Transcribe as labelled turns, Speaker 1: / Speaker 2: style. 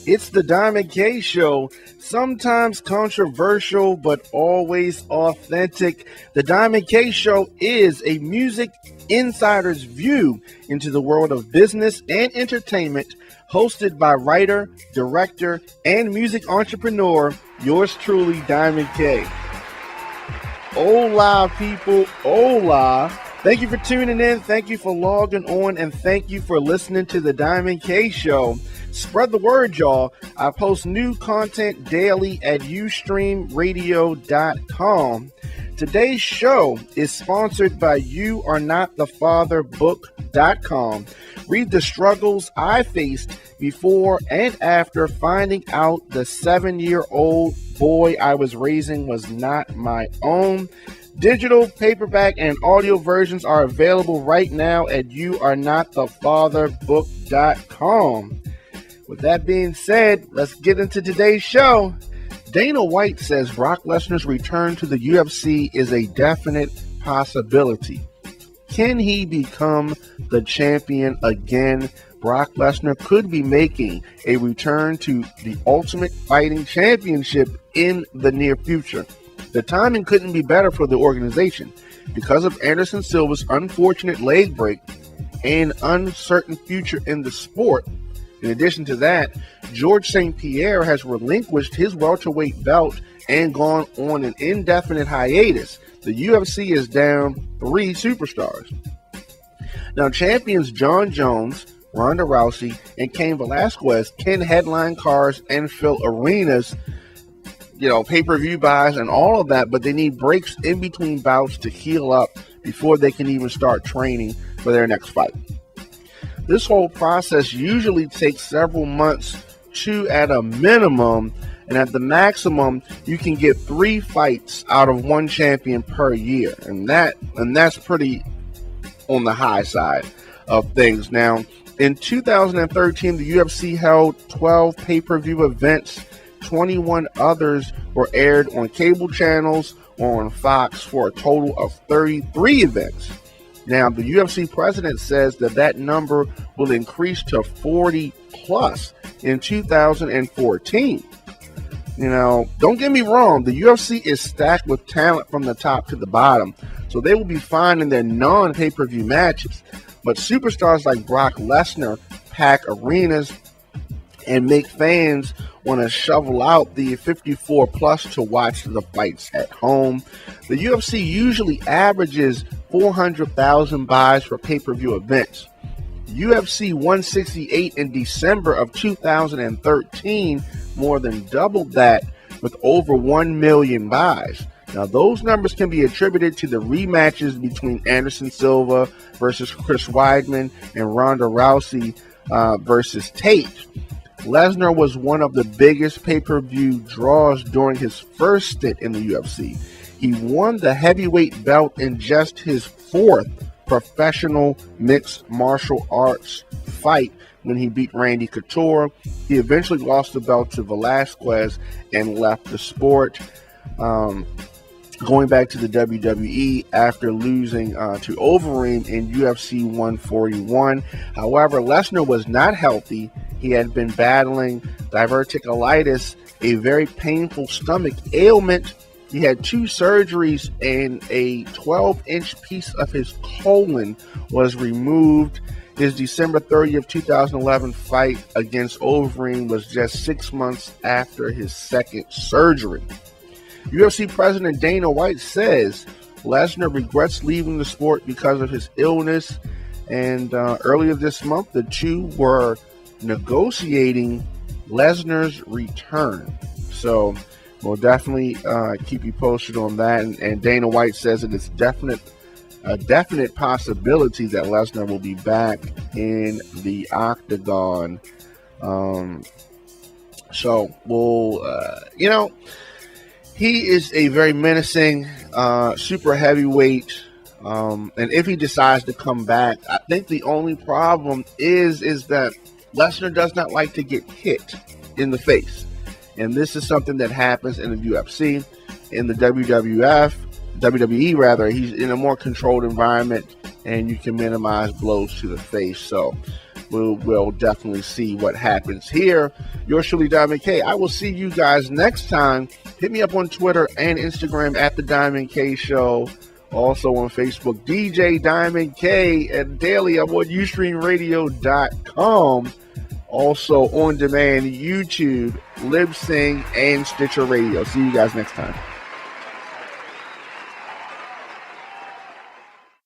Speaker 1: It's the Diamond K Show, sometimes controversial, but always authentic. The Diamond K Show is a music insider's view into the world of business and entertainment, hosted by writer, director, and music entrepreneur, yours truly, Diamond K. Hola, people. Hola. Thank you for tuning in. Thank you for logging on. And thank you for listening to the Diamond K Show. Spread the word, y'all. I post new content daily at ustreamradio.com. Today's show is sponsored by YouAreNotTheFatherBook.com. Read the struggles I faced before and after finding out the 7-year-old boy I was raising was not my own. Digital, paperback, and audio versions are available right now at YouAreNotTheFatherBook.com. With that being said, let's get into today's show. Dana White says Brock Lesnar's return to the UFC is a definite possibility. Can he become the champion again? Brock Lesnar could be making a return to the Ultimate Fighting Championship in the near future. The timing couldn't be better for the organization because of Anderson Silva's unfortunate leg break and uncertain future in the sport. In addition to that, George St. Pierre has relinquished his welterweight belt and gone on an indefinite hiatus. The UFC is down 3 superstars. Now, champions John Jones, Ronda Rousey, and Cain Velasquez can headline cards and fill arenas, pay-per-view buys and all of that, but they need breaks in between bouts to heal up before they can even start training for their next fight. This whole process usually takes several months to at a minimum, and at the maximum, you can get 3 fights out of one champion per year, and that's pretty on the high side of things. Now, in 2013, the UFC held 12 pay-per-view events. 21 others were aired on cable channels or on Fox for a total of 33 events. Now, the UFC president says that number will increase to 40 plus in 2014. Don't get me wrong, the UFC is stacked with talent from the top to the bottom, so they will be fine in their non-pay-per-view matches. But superstars like Brock Lesnar pack arenas and make fans want to shovel out the 54 plus to watch the fights at home. The UFC usually averages 400,000 buys for pay-per-view events. UFC 168 in December of 2013 more than doubled that with over 1 million buys. Now, those numbers can be attributed to the rematches between Anderson Silva versus Chris Weidman and Ronda Rousey versus Tate. Lesnar was one of the biggest pay-per-view draws during his first stint in the UFC. He won the heavyweight belt in just his 4th professional mixed martial arts fight when he beat Randy Couture. He eventually lost the belt to Velasquez and left the sport, going back to the WWE after losing to Overeem in UFC 141. However, Lesnar was not healthy. He had been battling diverticulitis, a very painful stomach ailment. He had 2 surgeries, and a 12-inch piece of his colon was removed. His December 30th, 2011 fight against Overeem was just 6 months after his second surgery. UFC President Dana White says Lesnar regrets leaving the sport because of his illness, and earlier this month, the two were negotiating Lesnar's return. So we'll definitely keep you posted on that. And Dana White says that it's a definite possibility that Lesnar will be back in the octagon. So we'll, he is a very menacing super heavyweight. And if he decides to come back, I think the only problem is that Lesnar does not like to get hit in the face. And this is something that happens in the UFC. In the WWE rather, he's in a more controlled environment, and you can minimize blows to the face. So we'll definitely see what happens here. Yours truly, Diamond K. I will see you guys next time. Hit me up on Twitter and Instagram at The Diamond K Show. Also on Facebook, DJ Diamond K, and daily I'm on UStreamRadio.com. Also on demand, YouTube, LibSing, and Stitcher Radio. See you guys next time.